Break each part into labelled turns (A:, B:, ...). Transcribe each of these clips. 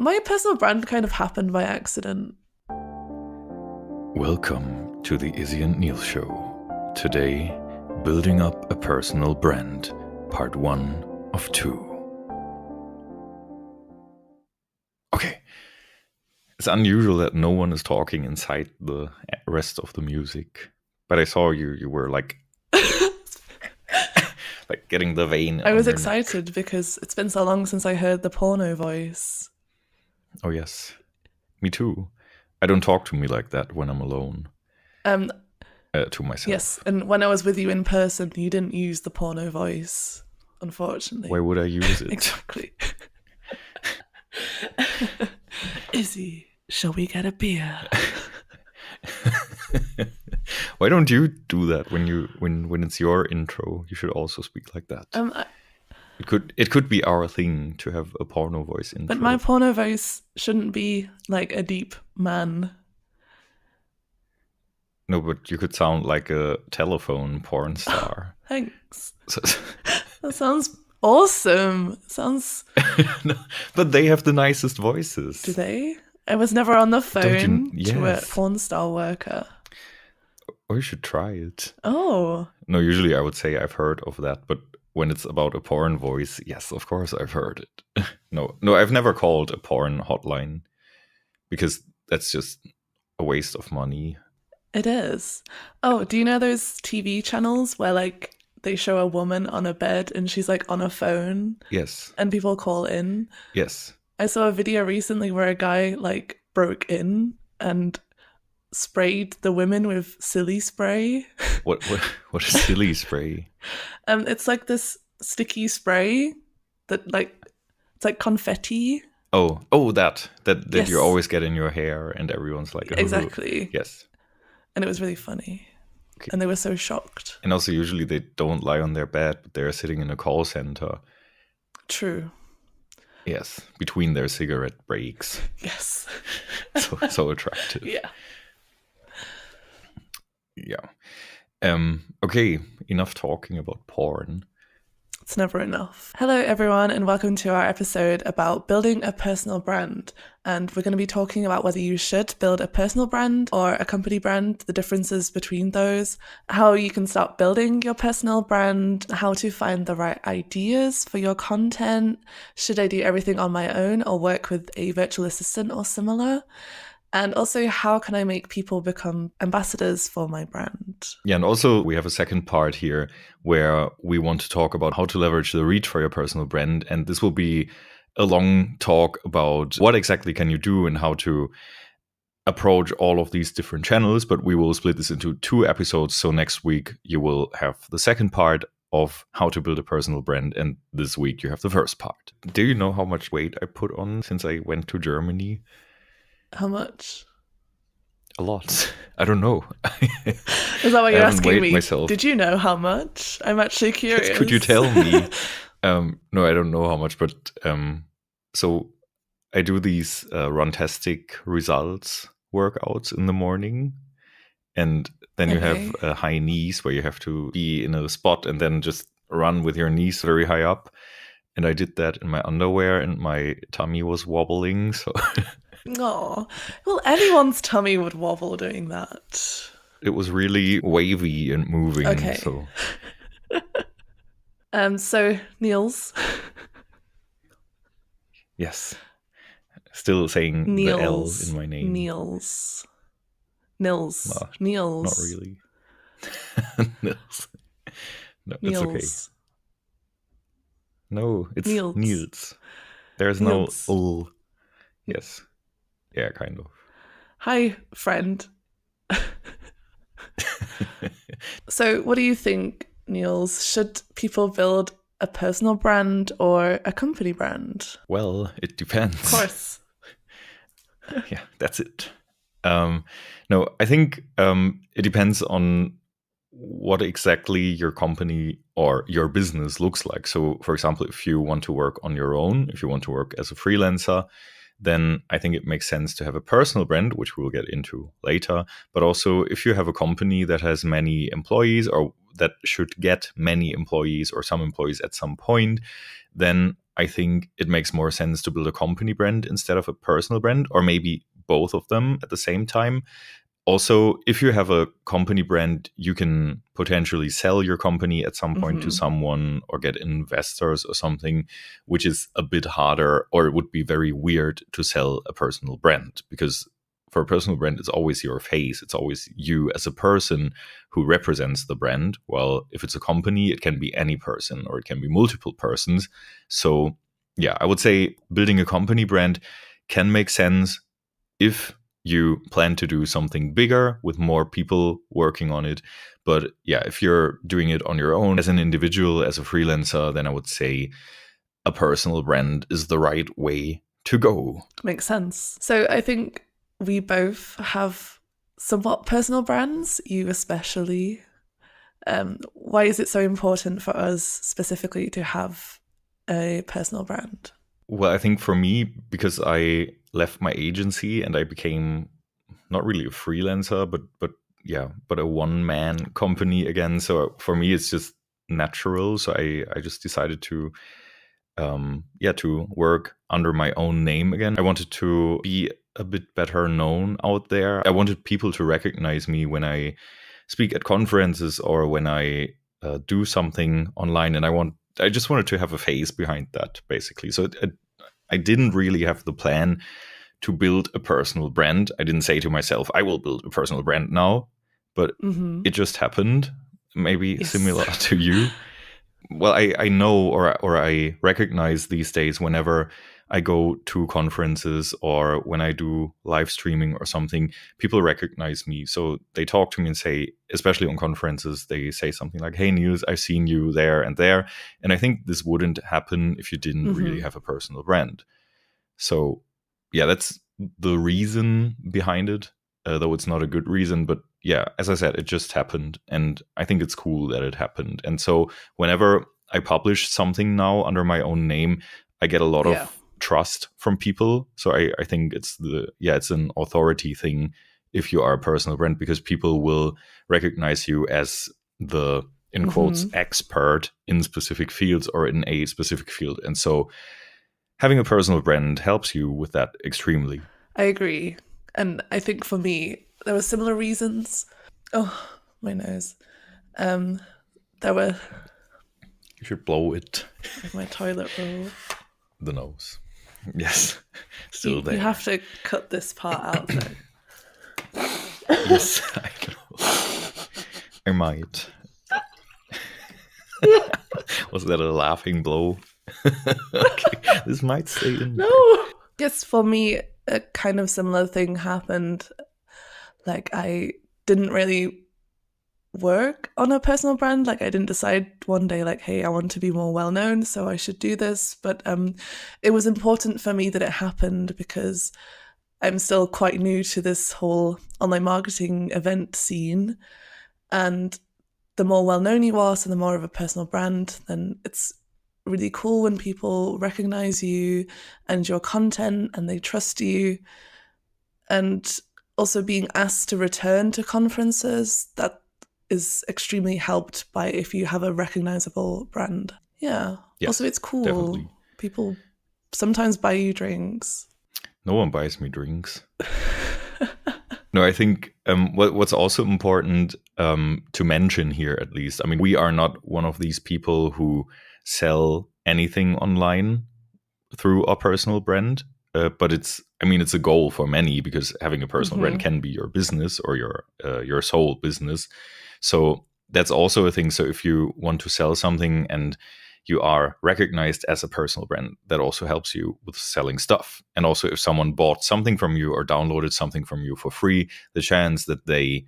A: My personal brand kind of happened by accident.
B: Welcome to the Izzi and Nils Show. Today, building up a personal brand, part 1 of 2. Okay. It's unusual that no one is talking inside the rest of the music. But I saw you were like like getting the vein.
A: I was excited because it's been so long since I heard the porno voice.
B: Oh yes. Me too. I don't talk to me like that when I'm alone. To myself.
A: Yes, and when I was with you in person, you didn't use the porno voice, unfortunately.
B: Why would I use it?
A: Exactly. Izzy, shall we get a beer?
B: Why don't you do that when it's your intro? You should also speak like that. It could be our thing to have a porno voice intro.
A: But my porno voice shouldn't be like a deep man.
B: No, but you could sound like a telephone porn star.
A: Thanks. That sounds awesome. Sounds.
B: No, but they have the nicest voices.
A: Do they? I was never on the phone
B: Yes.
A: to a porn star worker.
B: Or you should try it.
A: Oh.
B: No, usually I would say I've heard of that, but when it's about a porn voice, yes, of course I've heard it. No, I've never called a porn hotline because that's just a waste of money.
A: It is. Oh, do you know those TV channels where like they show a woman on a bed and she's like on a phone?
B: Yes.
A: And people call in?
B: Yes.
A: I saw a video recently where a guy like broke in and sprayed the women with silly spray.
B: What is silly spray?
A: It's like this sticky spray that like it's like confetti.
B: Oh, that
A: Yes.
B: You always get in your hair and everyone's like,
A: exactly.
B: Yes.
A: And it was really funny.
B: Okay.
A: And they were so shocked.
B: And also usually they don't lie on their bed, but they're sitting in a call center.
A: True.
B: Yes, between their cigarette breaks.
A: Yes.
B: so attractive.
A: Yeah.
B: Yeah. Okay, enough talking about porn.
A: It's never enough. Hello, everyone, and welcome to our episode about building a personal brand. And we're going to be talking about whether you should build a personal brand or a company brand, the differences between those, how you can start building your personal brand, how to find the right ideas for your content. Should I do everything on my own or work with a virtual assistant or similar? And also, how can I make people become ambassadors for my brand?
B: Yeah, and also we have a second part here where we want to talk about how to leverage the reach for your personal brand. And this will be a long talk about what exactly can you do and how to approach all of these different channels. But we will split this into 2 episodes. So next week you will have the second part of how to build a personal brand. And this week you have the first part. Do you know how much weight I put on since I went to Germany?
A: How much?
B: A lot. I don't know.
A: Is that what you're asking me?
B: Myself.
A: Did you know how much? I'm actually curious.
B: Yes, could you tell me? No, I don't know how much, but so I do these Runtastic results workouts in the morning, and then you have high knees where you have to be in a spot and then just run with your knees very high up. And I did that in my underwear, and my tummy was wobbling. So.
A: Oh, well, anyone's tummy would wobble doing that.
B: It was really wavy and moving.
A: Okay.
B: So,
A: so Nils.
B: Yes. Still saying
A: Nils,
B: the L in my name.
A: Nils.
B: No,
A: Nils.
B: Not really. Nils. No,
A: Nils.
B: it's okay. No, it's
A: Nils.
B: Nils. There's
A: Nils.
B: no L. Yes. Yeah, kind of.
A: Hi, friend. So, what do you think, Nils? Should people build a personal brand or a company brand?
B: Well, it depends.
A: Of course.
B: Yeah, that's it. No, I think it depends on what exactly your company or your business looks like. So, for example, if you want to work on your own, if you want to work as a freelancer, then I think it makes sense to have a personal brand, which we'll get into later. But also, if you have a company that has many employees or that should get many employees or some employees at some point, then I think it makes more sense to build a company brand instead of a personal brand, or maybe both of them at the same time. Also, if you have a company brand, you can potentially sell your company at some point to someone or get investors or something, which is a bit harder, or it would be very weird to sell a personal brand, because for a personal brand, it's always your face. It's always you as a person who represents the brand. Well, if it's a company, it can be any person or it can be multiple persons. So yeah, I would say building a company brand can make sense if you plan to do something bigger with more people working on it. But yeah, if you're doing it on your own as an individual, as a freelancer, then I would say a personal brand is the right way to go.
A: Makes sense. So I think we both have somewhat personal brands, you especially. Why is it so important for us specifically to have a personal brand?
B: Well, I think for me, because I left my agency and I became not really a freelancer, but a one-man company again. So for me, it's just natural. So I just decided to work under my own name again. I wanted to be a bit better known out there. I wanted people to recognize me when I speak at conferences or when I do something online, and I just wanted to have a face behind that, basically. So I didn't really have the plan to build a personal brand. I didn't say to myself, I will build a personal brand now, but it just happened, maybe similar to you. Well, I know or I recognize these days whenever I go to conferences or when I do live streaming or something, people recognize me. So they talk to me and say, especially on conferences, they say something like, hey, Nils, I've seen you there and there. And I think this wouldn't happen if you didn't really have a personal brand. So yeah, that's the reason behind it, though it's not a good reason. But yeah, as I said, it just happened. And I think it's cool that it happened. And so whenever I publish something now under my own name, I get a lot of trust from people. So I think it's an authority thing if you are a personal brand, because people will recognize you as the, in quotes, expert in specific fields or in a specific field. And so having a personal brand helps you with that extremely.
A: I agree. And I think for me, there were similar reasons. Oh, my nose. There were...
B: You should blow it.
A: With my toilet roll.
B: The nose. Yes. Still there.
A: You have to cut this part out, though.
B: Yes, I know. I might. Was that a laughing blow? Okay, this might stay in.
A: No. Yes, for me, a kind of similar thing happened. Like, I didn't really work on a personal brand. Like, I didn't decide one day, like, hey, I want to be more well known, so I should do this. But it was important for me that it happened because I'm still quite new to this whole online marketing event scene. And the more well known you are, so the more of a personal brand, then it's really cool when people recognize you and your content and they trust you. And also being asked to return to conferences, that is extremely helped by if you have a recognizable brand. Yeah. Yes, also, it's cool. Definitely. People sometimes buy you drinks.
B: No one buys me drinks. No, I think what's also important to mention here, at least, I mean, we are not one of these people who sell anything online through our personal brand. But it's a goal for many, because having a personal brand can be your business or your sole business. So that's also a thing. So if you want to sell something and you are recognized as a personal brand, that also helps you with selling stuff. And also if someone bought something from you or downloaded something from you for free, the chance that they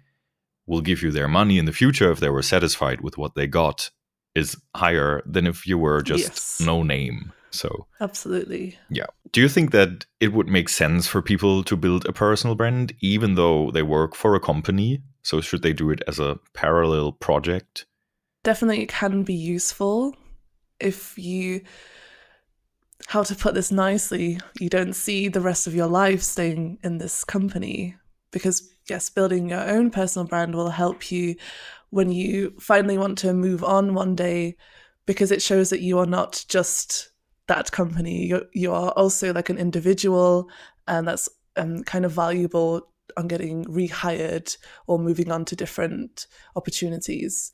B: will give you their money in the future if they were satisfied with what they got is higher than if you were just no name. So
A: absolutely.
B: Yeah. Do you think that it would make sense for people to build a personal brand even though they work for a company? So should they do it as a parallel project?
A: Definitely it can be useful if you, how to put this nicely, you don't see the rest of your life staying in this company. Because yes, building your own personal brand will help you when you finally want to move on one day, because it shows that you are not just that company. You are also like an individual, and that's kind of valuable on getting rehired or moving on to different opportunities.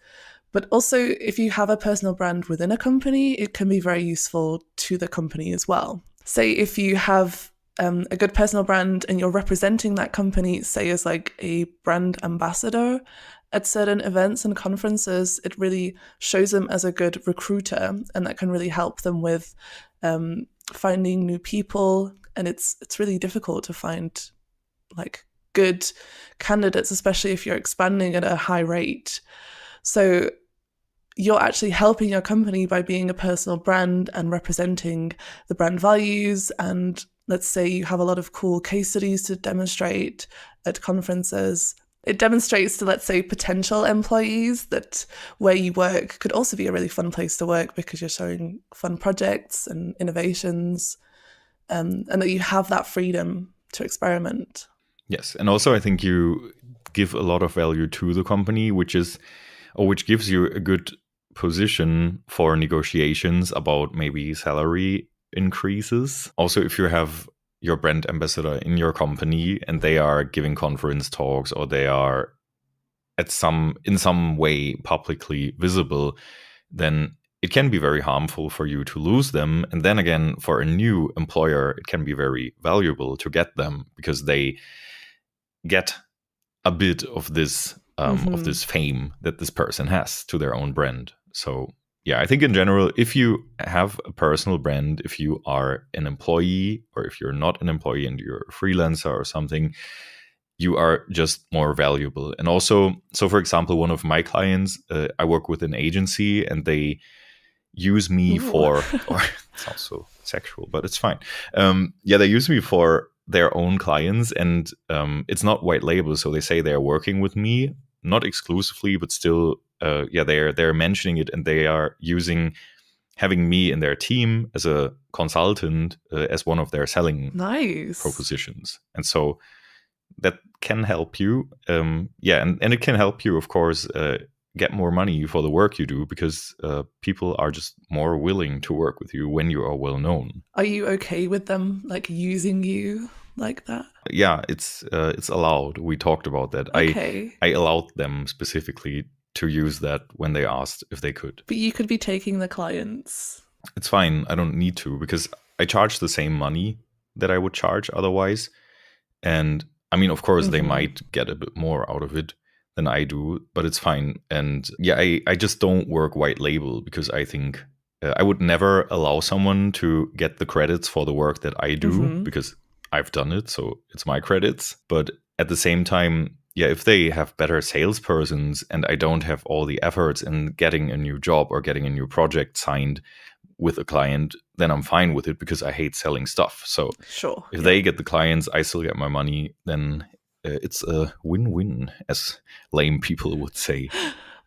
A: But also, if you have a personal brand within a company, it can be very useful to the company as well. Say if you have a good personal brand and you're representing that company, say as like a brand ambassador at certain events and conferences, it really shows them as a good recruiter, and that can really help them with finding new people. And it's really difficult to find like good candidates, especially if you're expanding at a high rate. So you're actually helping your company by being a personal brand and representing the brand values. And let's say you have a lot of cool case studies to demonstrate at conferences. It demonstrates to, let's say, potential employees that where you work could also be a really fun place to work, because you're showing fun projects and innovations, and that you have that freedom to experiment.
B: Yes. And also, I think you give a lot of value to the company, which gives you a good position for negotiations about maybe salary increases. Also, if you have your brand ambassador in your company and they are giving conference talks, or they are in some way publicly visible, then it can be very harmful for you to lose them. And then again, for a new employer, it can be very valuable to get them, because they get a bit of this fame that this person has to their own brand. So yeah, I think in general, if you have a personal brand, if you are an employee, or if you're not an employee and you're a freelancer or something, you are just more valuable. And also, so for example, one of my clients, I work with an agency, and they use me for, or it sounds so sexual, but it's fine. They use me for their own clients, and it's not white label. So they say they're working with me, not exclusively, but still, they're mentioning it, and they are having me in their team as a consultant, as one of their selling propositions. And so that can help you. And it can help you, of course, get more money for the work you do, because people are just more willing to work with you when you are well known.
A: Are you okay with them like using you like that?
B: Yeah, it's allowed. We talked about that.
A: Okay.
B: I allowed them specifically to use that when they asked if they could.
A: But you could be taking the clients.
B: It's fine. I don't need to, because I charge the same money that I would charge otherwise. And I mean, of course, they might get a bit more out of it than I do, but it's fine. And yeah, I just don't work white label, because I think I would never allow someone to get the credits for the work that I do, because I've done it, so it's my credits. But at the same time, yeah, if they have better salespersons and I don't have all the efforts in getting a new job or getting a new project signed with a client, then I'm fine with it, because I hate selling stuff. So if they get the clients, I still get my money, then it's a win-win, as lame people would say.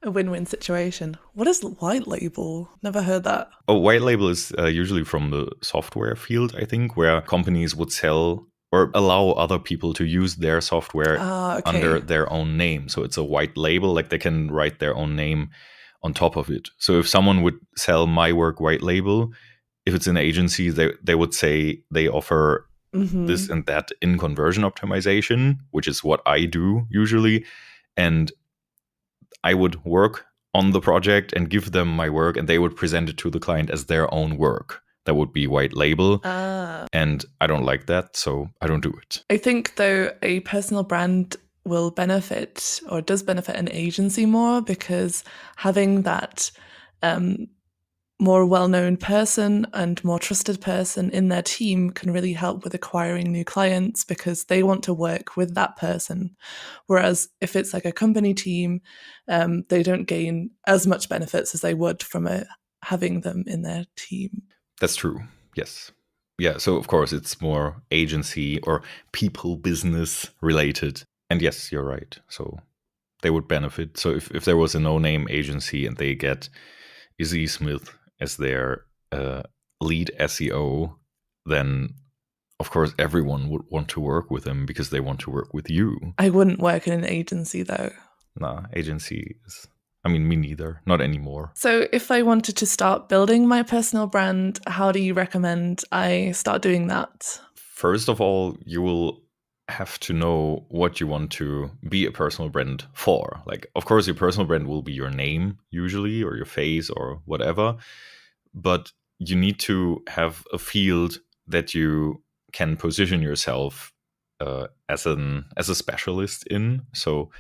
A: A win-win situation. What is white label? Never heard that.
B: Oh, white label is usually from the software field, I think, where companies would sell or allow other people to use their software under their own name. So it's a white label, like they can write their own name on top of it. So if someone would sell my work white label, if it's an agency, they would say they offer this and that in conversion optimization, which is what I do usually. And I would work on the project and give them my work, and they would present it to the client as their own work. That would be white label. And I don't like that, so I don't do it.
A: I think, though, a personal brand will benefit, or does benefit, an agency more, because having that more well-known person and more trusted person in their team can really help with acquiring new clients, because they want to work with that person. Whereas if it's like a company team, they don't gain as much benefits as they would from having them in their team.
B: That's true. Yes. Yeah. So of course it's more agency or people business related. And yes, you're right. So they would benefit. So if there was a no-name agency and they get Izzi Smith as their lead SEO, then of course everyone would want to work with them, because they want to work with you.
A: I wouldn't work in an agency though.
B: Nah, agency is I mean, me neither, not anymore.
A: So if I wanted to start building my personal brand, how do you recommend I start doing that?
B: First of all, you will have to know what you want to be a personal brand for. Like, of course, your personal brand will be your name usually, or your face, or whatever. But you need to have a field that you can position yourself as a specialist in. So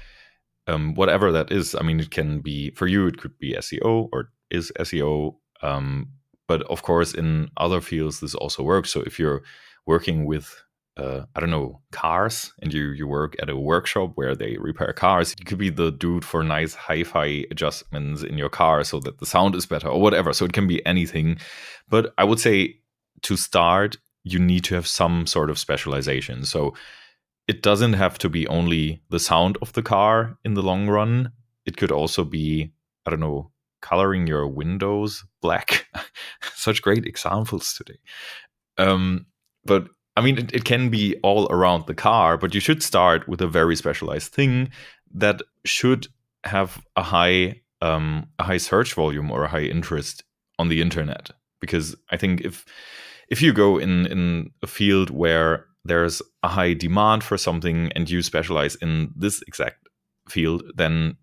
B: whatever that is, I mean, it can be for you. It could be SEO or is SEO. But of course, in other fields, this also works. So if you're working with I don't know, cars, and you work at a workshop where they repair cars, you could be the dude for nice hi-fi adjustments in your car so that the sound is better or whatever. So it can be anything. But I would say to start, you need to have some sort of specialization. So it doesn't have to be only the sound of the car in the long run. It could also be, I don't know, coloring your windows black. Such great examples today. But I mean, it can be all around the car, but you should start with a very specialized thing that should have a high search volume or a high interest on the internet. Because I think if you go in a field where there's a high demand for something and you specialize in this exact field, then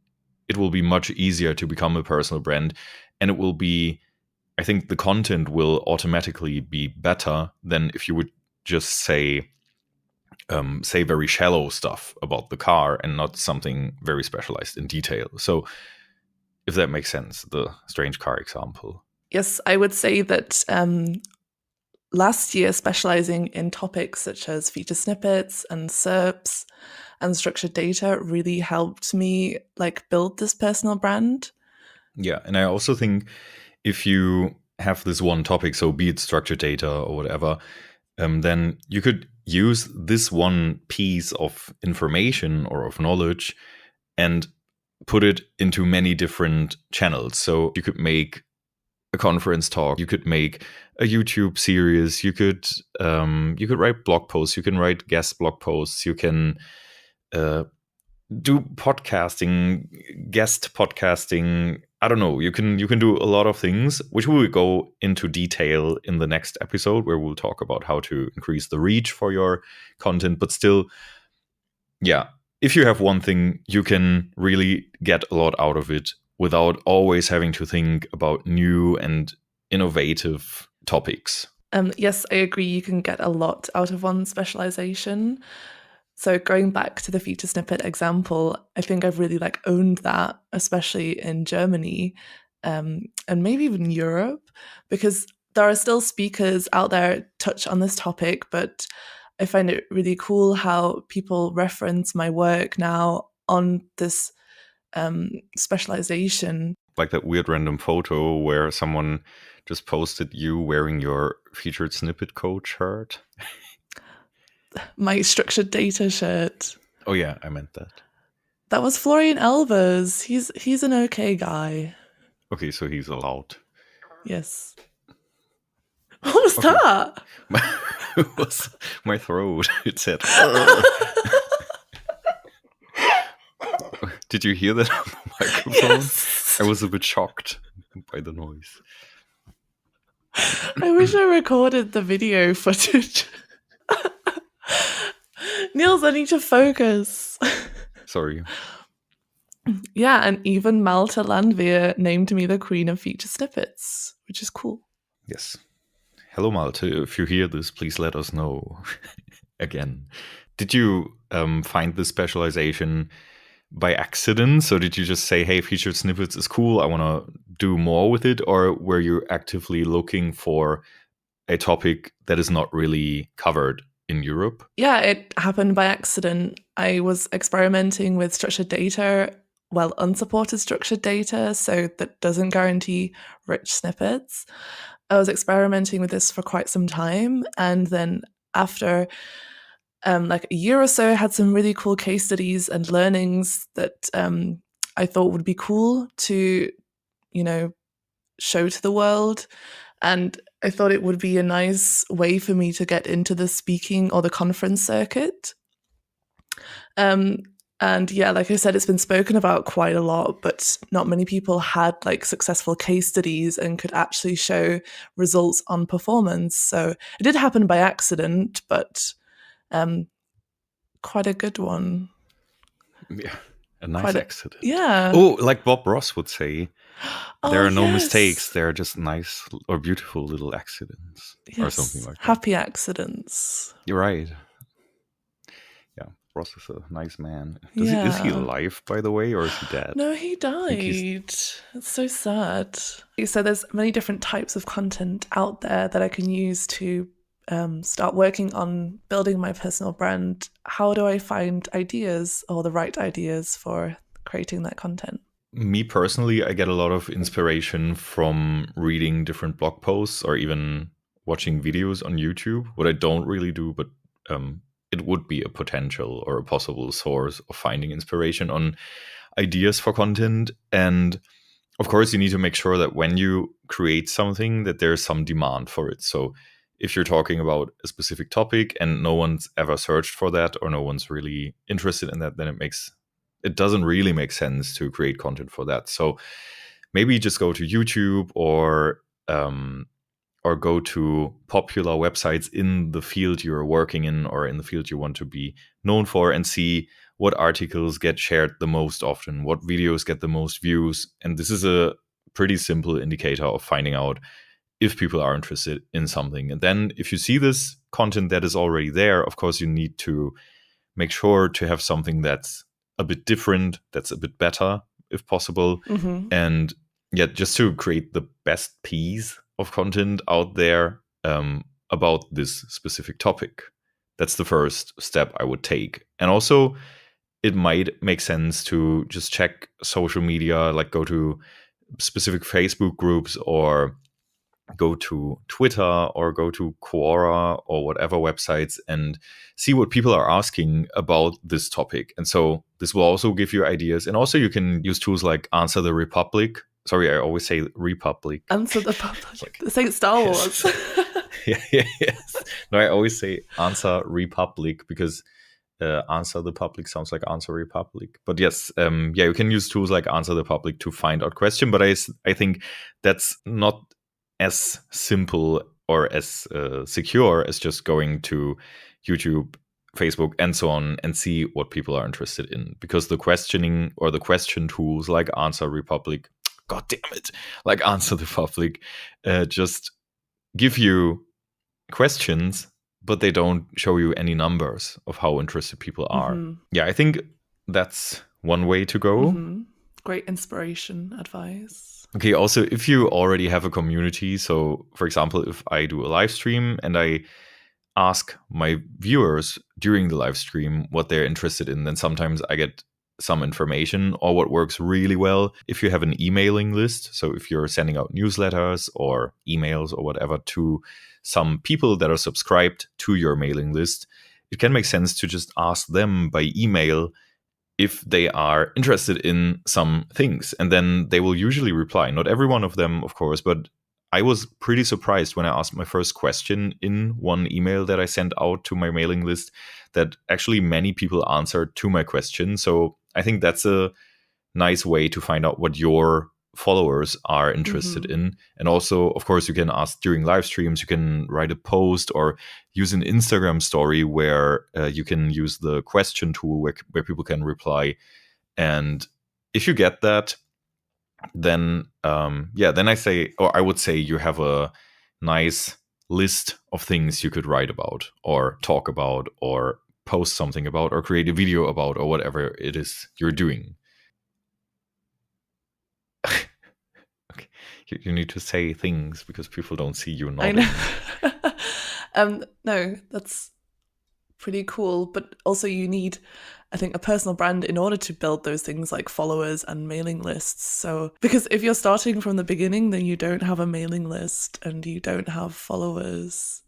B: it will be much easier to become a personal brand, and it will be, I think the content will automatically be better than if you would just say very shallow stuff about the car and not something very specialized in detail. So if that makes sense, the strange car example.
A: Yes, I would say that last year, specializing in topics such as feature snippets and SERPs and structured data really helped me build this personal brand.
B: Yeah, and I also think if you have this one topic, so be it structured data or whatever, then you could use this one piece of information or of knowledge and put it into many different channels. So you could make a conference talk, you could make a YouTube series, you could write blog posts, you can write guest blog posts, you can do podcasting, guest podcasting. I don't know. You can do a lot of things, which we will go into detail in the next episode, where we'll talk about how to increase the reach for your content. But still, yeah, if you have one thing, you can really get a lot out of it without always having to think about new and innovative topics.
A: Yes, I agree. You can get a lot out of one specialization. So going back to the feature snippet example, I think I've really owned that, especially in Germany, and maybe even Europe, because there are still speakers out there touch on this topic, but I find it really cool how people reference my work now on this specialization.
B: Like that weird random photo where someone just posted you wearing your featured snippet code shirt.
A: My structured data shirt.
B: Oh yeah, I meant that.
A: That was Florian Elbers. He's an okay guy.
B: Okay, so he's allowed.
A: Yes. What was that?
B: It was my throat. It said. Did you hear that on the microphone?
A: Yes.
B: I was a bit shocked by the noise.
A: I wish I recorded the video footage. Nils, I need to focus.
B: Sorry.
A: Yeah, and even Malte Landwehr named me the queen of feature snippets, which is cool.
B: Yes. Hello, Malte. If you hear this, please let us know again. Did you find this specialization by accident? So did you just say, hey, featured snippets is cool, I want to do more with it? Or were you actively looking for a topic that is not really covered in Europe?
A: Yeah, it happened by accident. I was experimenting with structured data, unsupported structured data, so that doesn't guarantee rich snippets. I was experimenting with this for quite some time, and then after a year or so, I had some really cool case studies and learnings that I thought would be cool to, show to the world. And I thought it would be a nice way for me to get into the speaking or the conference circuit. And yeah, like I said, it's been spoken about quite a lot, but not many people had like successful case studies and could actually show results on performance. So it did happen by accident, but quite a good one.
B: Yeah, a nice accident.
A: Yeah.
B: Oh, like Bob Ross would say, there
A: Oh,
B: are no
A: yes.
B: mistakes. There are just nice or beautiful little accidents,
A: Yes.
B: or something like that.
A: Happy accidents.
B: You're right. Yeah, Ross is a nice man. Is he alive, by the way, or is he dead?
A: No, he died. It's so sad. So there's many different types of content out there that I can use to start working on building my personal brand. How do I find ideas or the right ideas for creating that content?
B: Me personally, I get a lot of inspiration from reading different blog posts or even watching videos on YouTube. What I don't really do, but it would be a potential or a possible source of finding inspiration on ideas for content. And of course, you need to make sure that when you create something, that there's some demand for it. So if you're talking about a specific topic and no one's ever searched for that or no one's really interested in that, then it doesn't really make sense to create content for that. So maybe just go to YouTube or go to popular websites in the field you're working in or in the field you want to be known for and see what articles get shared the most often, what videos get the most views. And this is a pretty simple indicator of finding out if people are interested in something. And then if you see this content that is already there, of course, you need to make sure to have something that's a bit different, that's a bit better, if possible. Mm-hmm. And yeah, just to create the best piece of content out there about this specific topic. That's the first step I would take. And also, it might make sense to just check social media, like go to specific Facebook groups or go to Twitter or go to Quora or whatever websites and see what people are asking about this topic. And so this will also give you ideas. And also you can use tools like Answer the Republic. Sorry, I always say Republic.
A: Answer the Republic. Like, this ain't Star Wars.
B: Yes. No, I always say Answer Republic because Answer the Public sounds like Answer Republic. But yes, you can use tools like Answer the Public to find out question. But I think that's not as simple or as secure as just going to YouTube, Facebook, and so on and see what people are interested in. Because the questioning or the question tools like Answer Republic, God damn it, like Answer the Public, just give you questions, but they don't show you any numbers of how interested people are. Mm-hmm. Yeah, I think that's one way to go.
A: Mm-hmm. Great inspiration advice.
B: Okay, also, if you already have a community, so for example, if I do a live stream and I ask my viewers during the live stream what they're interested in, then sometimes I get some information. Or what works really well, if you have an emailing list, so if you're sending out newsletters or emails or whatever to some people that are subscribed to your mailing list, it can make sense to just ask them by email if they are interested in some things. And then they will usually reply. Not every one of them, of course, but I was pretty surprised when I asked my first question in one email that I sent out to my mailing list that actually many people answered to my question. So I think that's a nice way to find out what your followers are interested in. And also, of course, you can ask during live streams, you can write a post or use an Instagram story where you can use the question tool where people can reply. And if you get that, then then I would say you have a nice list of things you could write about or talk about or post something about or create a video about or whatever it is you're doing. Okay. You need to say things because people don't see you nodding.
A: I know. No, that's pretty cool. But also you need, I think, a personal brand in order to build those things like followers and mailing lists. So, because if you're starting from the beginning, then you don't have a mailing list and you don't have followers.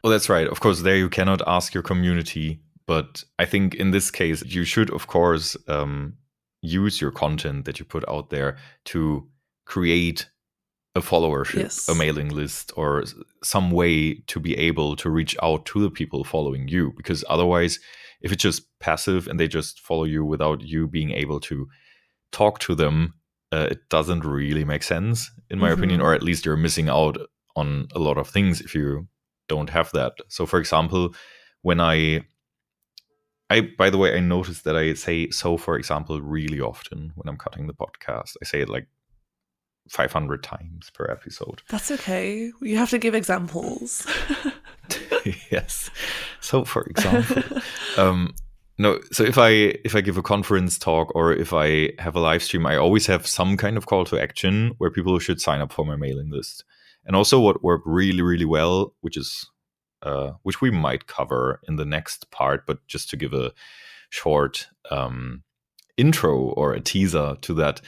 B: Well, that's right. Of course, there you cannot ask your community. But I think in this case, you should, of course, use your content that you put out there to create a followership,
A: Yes.
B: a mailing list, or some way to be able to reach out to the people following you. Because otherwise, if it's just passive and they just follow you without you being able to talk to them, it doesn't really make sense, in my opinion, or at least you're missing out on a lot of things if you don't have that. So, for example, when by the way, I noticed that I say so, for example, really often when I'm cutting the podcast. I say it like 500 times per episode.
A: That's okay. You have to give examples.
B: Yes. So, for example, no. So if I give a conference talk or if I have a live stream, I always have some kind of call to action where people should sign up for my mailing list. And also, what worked really, really well, which we might cover in the next part, but just to give a short intro or a teaser to that.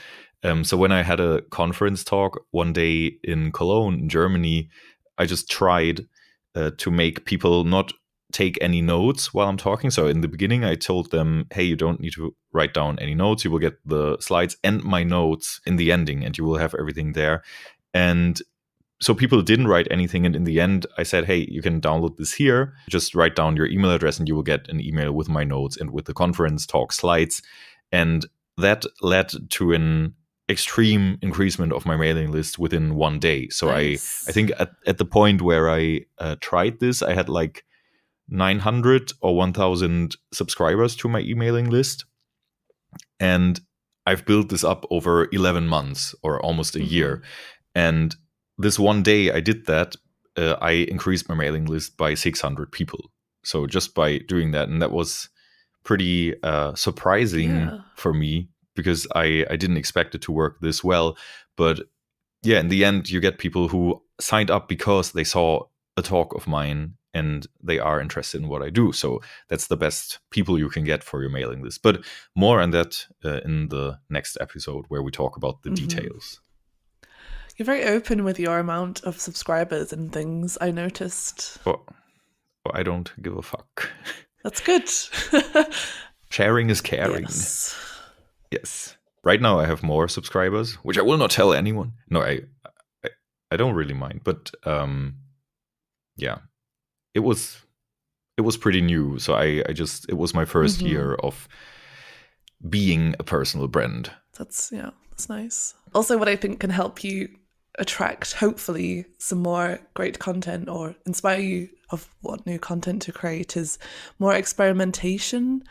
B: So when I had a conference talk one day in Cologne, Germany, I just tried to make people not take any notes while I'm talking. So in the beginning, I told them, hey, you don't need to write down any notes. You will get the slides and my notes in the ending, and you will have everything there. And so people didn't write anything. And in the end, I said, hey, you can download this here. Just write down your email address and you will get an email with my notes and with the conference talk slides. And that led to an extreme increasement of my mailing list within one day. So
A: Nice.
B: I think at the point where I tried this, I had like 900 or 1,000 subscribers to my emailing list. And I've built this up over 11 months or almost a year. And this one day I did that, I increased my mailing list by 600 people. So just by doing that, and that was pretty surprising for me because I didn't expect it to work this well. But yeah, in the end, you get people who signed up because they saw a talk of mine and they are interested in what I do. So that's the best people you can get for your mailing list. But more on that in the next episode where we talk about the details.
A: You're very open with your amount of subscribers and things, I noticed.
B: Well, I don't give a fuck.
A: That's good.
B: Sharing is caring. Yes. Right now I have more subscribers, which I will not tell anyone. No, I don't really mind. But yeah, it was pretty new. So it was my first year of being a personal brand.
A: That's nice. Also, what I think can help you attract, hopefully, some more great content or inspire you of what new content to create is more experimentation.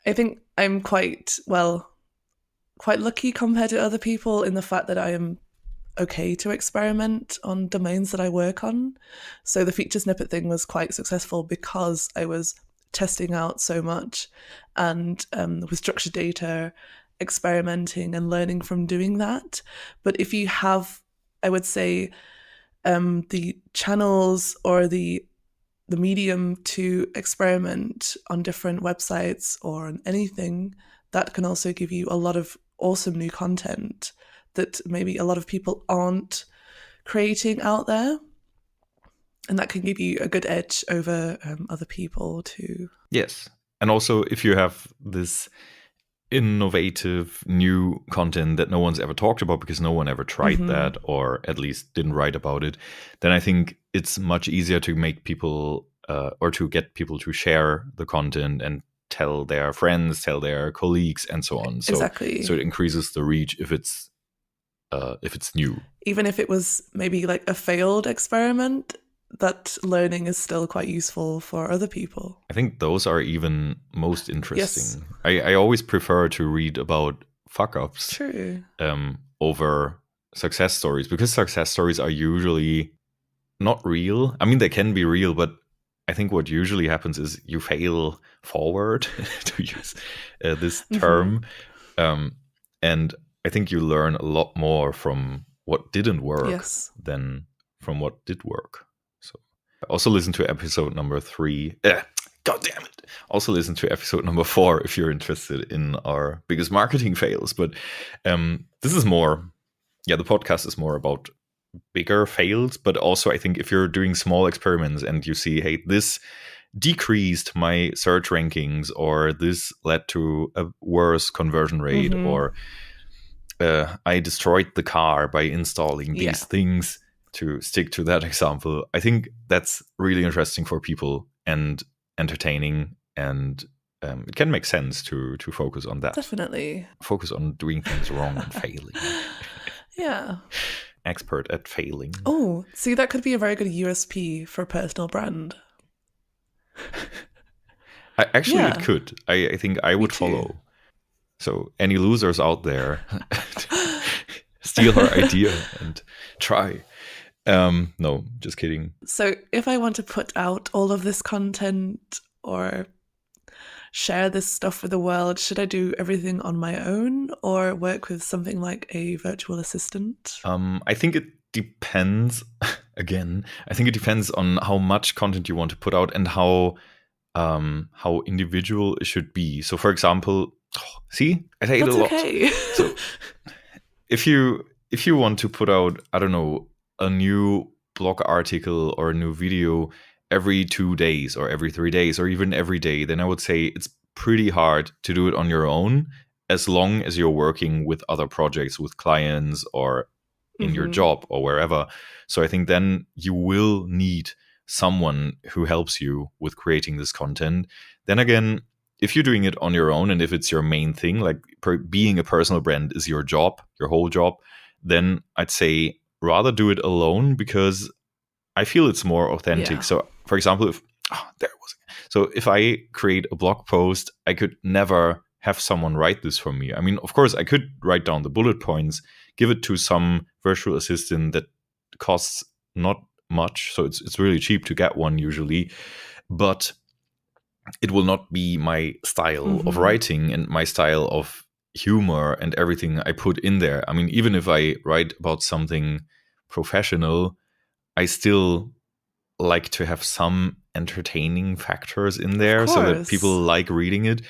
A: I think I'm quite lucky compared to other people in the fact that I am okay to experiment on domains that I work on. So the feature snippet thing was quite successful because I was testing out so much and with structured data, experimenting and learning from doing that. But if you have, I would say, the channels or the medium to experiment on different websites or on anything, that can also give you a lot of awesome new content that maybe a lot of people aren't creating out there. And that can give you a good edge over other people too.
B: Yes. And also, if you have this innovative new content that no one's ever talked about because no one ever tried that or at least didn't write about it, then I think it's much easier to make people or to get people to share the content and tell their friends, tell their colleagues and so on. So,
A: exactly.
B: So it increases the reach if it's new. Even
A: if it was maybe like a failed experiment, that learning is still quite useful for other people.
B: I think those are even most interesting. Yes. I always prefer to read about fuck-ups over success stories because success stories are usually not real. I mean, they can be real, but I think what usually happens is you fail forward, to use this term. And I think you learn a lot more from what didn't work than from what did work. So also listen to episode number 3. God damn it. Also listen to episode number 4 if you're interested in our biggest marketing fails. But this is more, the podcast is more about bigger fails. But also I think if you're doing small experiments and you see, hey, this decreased my search rankings or this led to a worse conversion rate or I destroyed the car by installing
A: Yeah.
B: these things, to stick to that example. I think that's really interesting for people and entertaining, and it can make sense to focus on that.
A: Definitely.
B: Focus on doing things wrong and failing.
A: Yeah.
B: Expert at failing.
A: Oh, see, that could be a very good USP for a personal brand.
B: Actually,
A: Yeah.
B: it could. I think I would
A: too.
B: follow. So any losers out there, steal her idea and try. No, just kidding.
A: So if I want to put out all of this content or share this stuff with the world, should I do everything on my own or work with something like a virtual assistant?
B: I think it depends. Again, I think it depends on how much content you want to put out and how individual it should be. So, for example, see, I say it a lot.
A: Okay.
B: So, if you want to put out, I don't know, a new blog article or a new video every 2 days or every 3 days or even every day, then I would say it's pretty hard to do it on your own, as long as you're working with other projects, with clients, or in your job or wherever. So I think then you will need someone who helps you with creating this content. Then again, if you're doing it on your own and if it's your main thing, like being a personal brand is your job, your whole job, then I'd say rather do it alone, because I feel it's more authentic.
A: Yeah.
B: So, for example, if I create a blog post, I could never have someone write this for me. I mean, of course, I could write down the bullet points, give it to some virtual assistant that costs not much, so it's really cheap to get one usually, but it will not be my style of writing and my style of humor and everything I put in there. I mean, even if I write about something professional, I still like to have some entertaining factors in there so that people like reading it.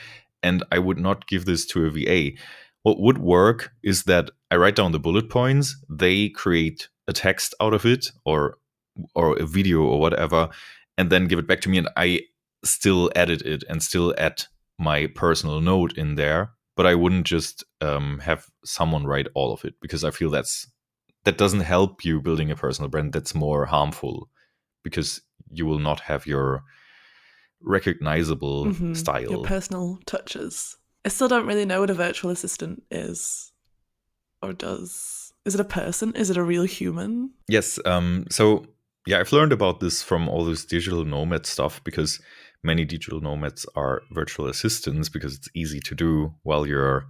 B: And I would not give this to a VA. What would work is that I write down the bullet points, they create a text out of it or a video or whatever, and then give it back to me, and I still edit it and still add my personal note in there. But I wouldn't just have someone write all of it, because I feel that doesn't help you building a personal brand. That's more harmful, because you will not have your recognizable style.
A: Your personal touches. I still don't really know what a virtual assistant is, or does. Is it a person? Is it a real human?
B: Yes. So, yeah, I've learned about this from all this digital nomad stuff, because many digital nomads are virtual assistants, because it's easy to do while you're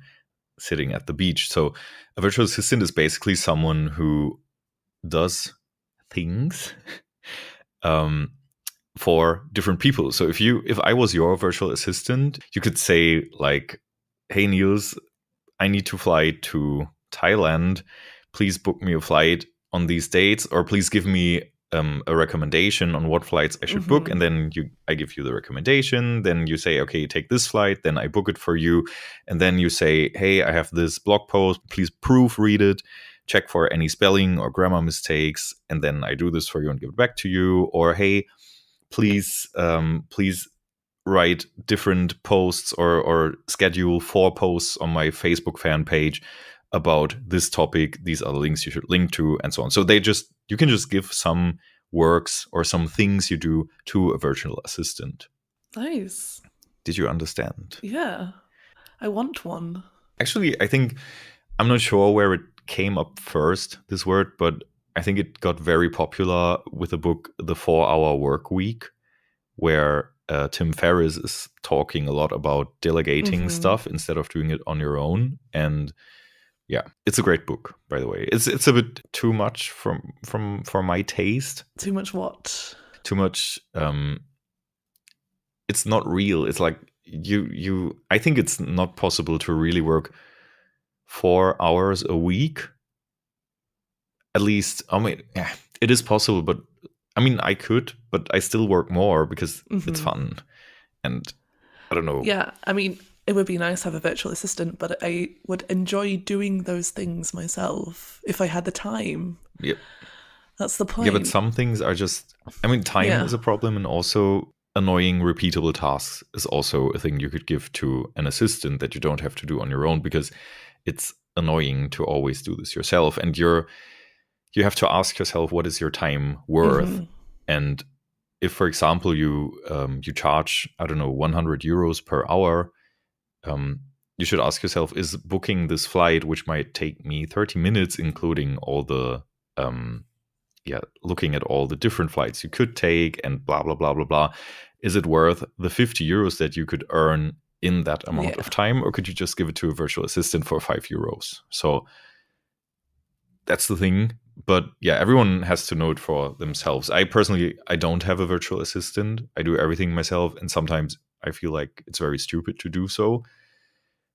B: sitting at the beach. So a virtual assistant is basically someone who does things for different people. So if I was your virtual assistant, you could say like, hey Nils, I need to fly to Thailand. Please book me a flight on these dates, or please give me a recommendation on what flights I should book. And then I give you the recommendation. Then you say, okay, take this flight. Then I book it for you. And then you say, hey, I have this blog post. Please proofread it. Check for any spelling or grammar mistakes. And then I do this for you and give it back to you. Or, hey, please write different posts or schedule 4 posts on my Facebook fan page about this topic. These are the links you should link to, and so on. So you can just give some works or some things you do to a virtual assistant.
A: Nice.
B: Did you understand?
A: Yeah. I want one.
B: Actually, I think, I'm not sure where it came up first, this word, but I think it got very popular with the book The 4-Hour Work Week, where Tim Ferriss is talking a lot about delegating stuff instead of doing it on your own. And yeah, it's a great book, by the way. It's a bit too much for my taste.
A: Too much what?
B: Too much. It's not real. It's like you. I think it's not possible to really work 4 hours a week. At least, I mean, yeah, it is possible, but I mean, I could, but I still work more because it's fun. And I don't know.
A: Yeah, I mean, it would be nice to have a virtual assistant, but I would enjoy doing those things myself if I had the time.
B: Yep.
A: That's the point.
B: Yeah, but some things are just, I mean, time is a problem, and also annoying repeatable tasks is also a thing you could give to an assistant that you don't have to do on your own, because it's annoying to always do this yourself. And you have to ask yourself, what is your time worth? And if, for example, you charge, I don't know, 100 euros per hour, you should ask yourself, is booking this flight, which might take me 30 minutes, including all the looking at all the different flights you could take and blah blah blah blah blah, is it worth the 50 euros that you could earn in that amount of time, or could you just give it to a virtual assistant for 5 euros? So that's the thing. But yeah, everyone has to know it for themselves. I personally don't have a virtual assistant. I do everything myself, and sometimes I feel like it's very stupid to do so.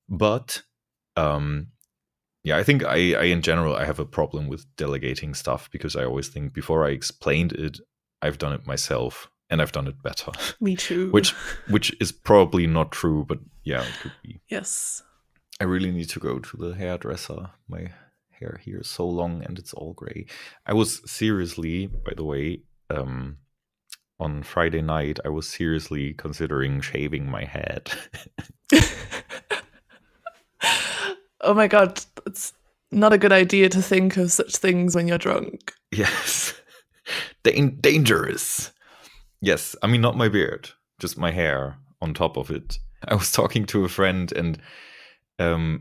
B: But I think I in general, I have a problem with delegating stuff, because I always think before I explained it, I've done it myself and I've done it better.
A: Me too.
B: which is probably not true, but yeah, it could be.
A: Yes.
B: I really need to go to the hairdresser. My hair here is so long and it's all gray. I was seriously, by the way, on Friday night, I was seriously considering shaving my head.
A: Oh my God, it's not a good idea to think of such things when you're drunk.
B: Yes. Dangerous. Yes, I mean, not my beard, just my hair on top of it. I was talking to a friend, and I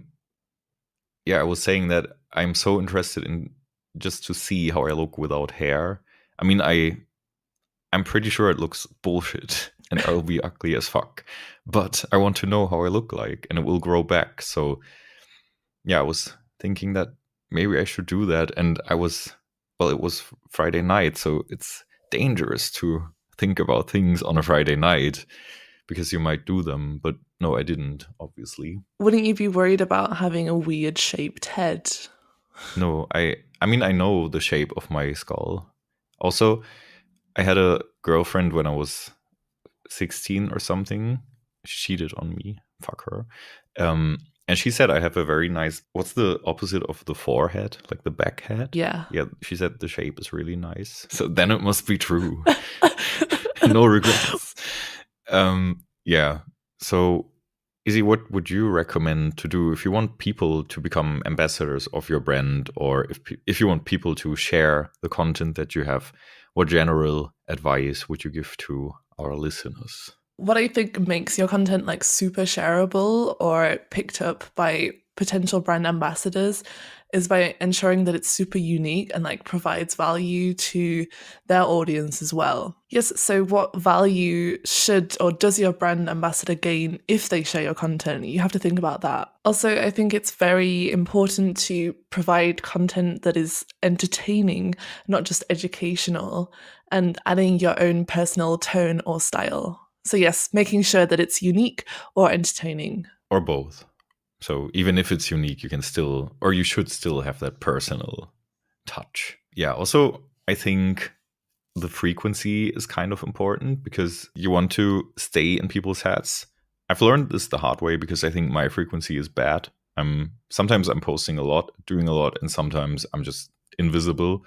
B: was saying that I'm so interested in just to see how I look without hair. I mean, I'm pretty sure it looks bullshit and I'll be ugly as fuck, but I want to know how I look like, and it will grow back. So yeah, I was thinking that maybe I should do that. And it was Friday night, so it's dangerous to think about things on a Friday night, because you might do them. But no, I didn't, obviously.
A: Wouldn't you be worried about having a weird shaped head?
B: No, I mean, I know the shape of my skull. Also, I had a girlfriend when I was 16 or something. She cheated on me. Fuck her. And she said I have a very nice, what's the opposite of the forehead? Like the back head?
A: Yeah.
B: Yeah, she said the shape is really nice. So then it must be true. No regrets. Yeah. So, Izzi, what would you recommend to do if you want people to become ambassadors of your brand, or if you want people to share the content that you have? What general advice would you give to our listeners?
A: What I think makes your content like super shareable or picked up by potential brand ambassadors is by ensuring that it's super unique and like provides value to their audience as well. Yes, so what value should or does your brand ambassador gain if they share your content? You have to think about that. Also, I think it's very important to provide content that is entertaining, not just educational, and adding your own personal tone or style. So yes, making sure that it's unique or entertaining.
B: Or both. So even if it's unique, you can still, or you should still have that personal touch. Yeah, also, I think the frequency is kind of important, because you want to stay in people's heads. I've learned this the hard way, because I think my frequency is bad. Sometimes I'm posting a lot, doing a lot, and sometimes I'm just invisible.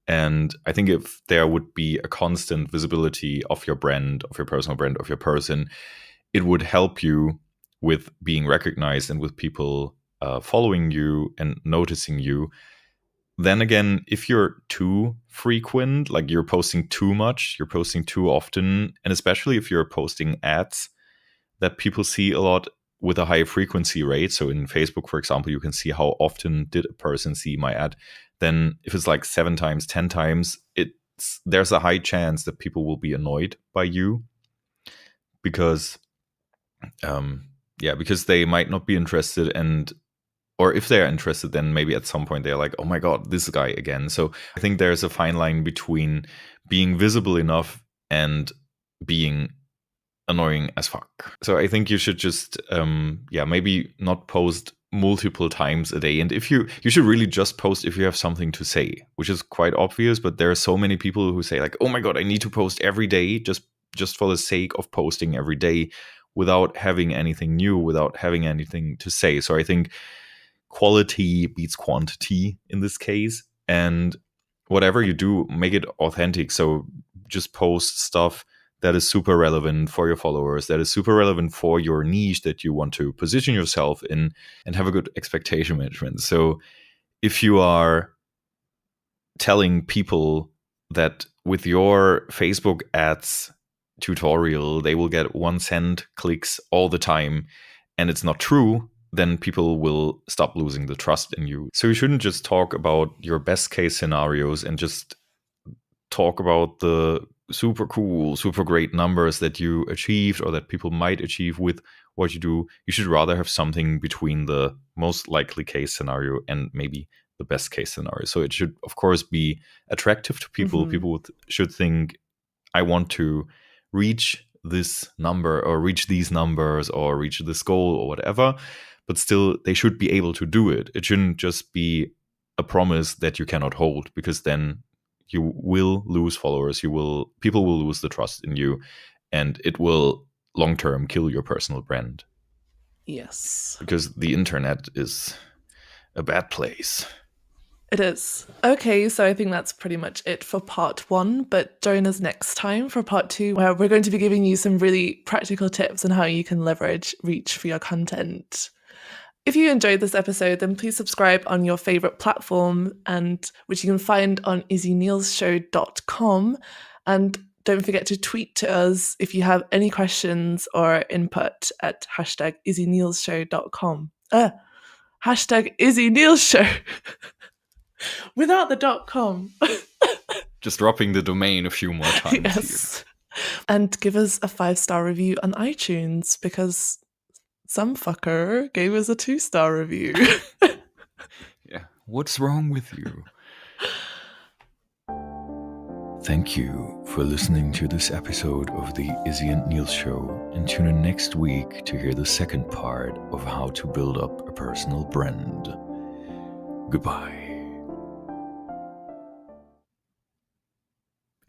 B: And I think if there would be a constant visibility of your brand, of your personal brand, of your person, it would help you with being recognized and with people following you and noticing you. Then again, if you're too frequent, like you're posting too much, you're posting too often, and especially if you're posting ads that people see a lot with a high frequency rate. So in Facebook, for example, you can see how often did a person see my ad. Then if it's like 7 times, 10 times, there's a high chance that people will be annoyed by you, because because they might not be interested, or if they're interested, then maybe at some point they're like, oh my God, this guy again. So I think there's a fine line between being visible enough and being annoying as fuck. So I think you should just maybe not post multiple times a day. And if you should really just post if you have something to say, which is quite obvious, but there are so many people who say like, oh my God, I need to post every day just for the sake of posting every day, without having anything new, without having anything to say. So I think quality beats quantity in this case. And whatever you do, make it authentic. So just post stuff that is super relevant for your followers, that is super relevant for your niche that you want to position yourself in, and have a good expectation management. So if you are telling people that with your Facebook ads tutorial, they will get 1 cent clicks all the time, and it's not true, then people will stop losing the trust in you. So you shouldn't just talk about your best case scenarios and just talk about the super cool, super great numbers that you achieved or that people might achieve with what you do. You should rather have something between the most likely case scenario and maybe the best case scenario. So it should, of course, be attractive to people.
A: Mm-hmm.
B: People should think, I want to reach this number or reach these numbers or reach this goal or whatever, but still they should be able to do it. It shouldn't just be a promise that you cannot hold, because then you will lose followers. People will lose the trust in you, and it will long-term kill your personal brand.
A: Yes.
B: Because the internet is a bad place.
A: It is. Okay, so I think that's pretty much it for part 1, but join us next time for part 2, where we're going to be giving you some really practical tips on how you can leverage reach for your content. If you enjoyed this episode, then please subscribe on your favorite platform, and which you can find on izzynilsshow.com. And don't forget to tweet to us if you have any questions or input at #izzynilsshow.com. #izzynilsshow. Without the .com.
B: Just dropping the domain a few more times.
A: Yes. Here. And give us a 5-star review on iTunes, because some fucker gave us a 2-star review.
B: Yeah. What's wrong with you? Thank you for listening to this episode of the Izzi and Nils Show, and tune in next week to hear the second part of how to build up a personal brand. Goodbye.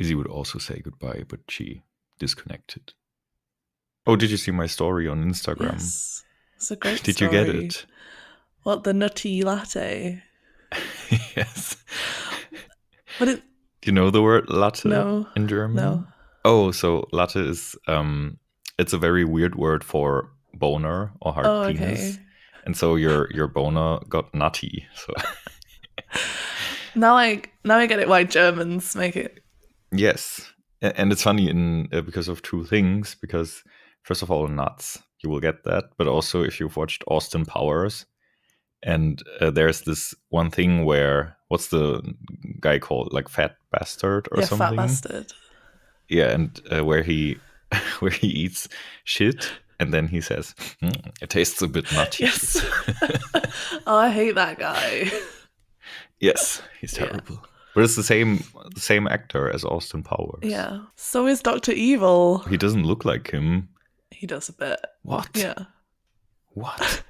B: Izzi would also say goodbye, but she disconnected. Oh, did you see my story on Instagram?
A: Yes. It's a great
B: Did
A: story.
B: you get it?
A: What, the nutty latte?
B: Yes.
A: But it...
B: Do you know the word latte in German?
A: No.
B: Oh, so latte is it's a very weird word for boner or hard penis. Okay. And so your boner got nutty. So
A: now I get it why Germans make it.
B: Yes. And it's funny because of two things. Because first of all, nuts, you will get that. But also if you've watched Austin Powers, and there's this one thing where, what's the guy called? Like Fat Bastard or something?
A: Yeah, Fat Bastard.
B: Yeah, and where he eats shit, and then he says, it tastes a bit nutty.
A: Yes. Oh, I hate that guy.
B: Yes, he's terrible. Yeah. But it's the same actor as Austin Powers.
A: Yeah. So is Dr. Evil.
B: He doesn't look like him.
A: He does a bit.
B: What?
A: Yeah.
B: What?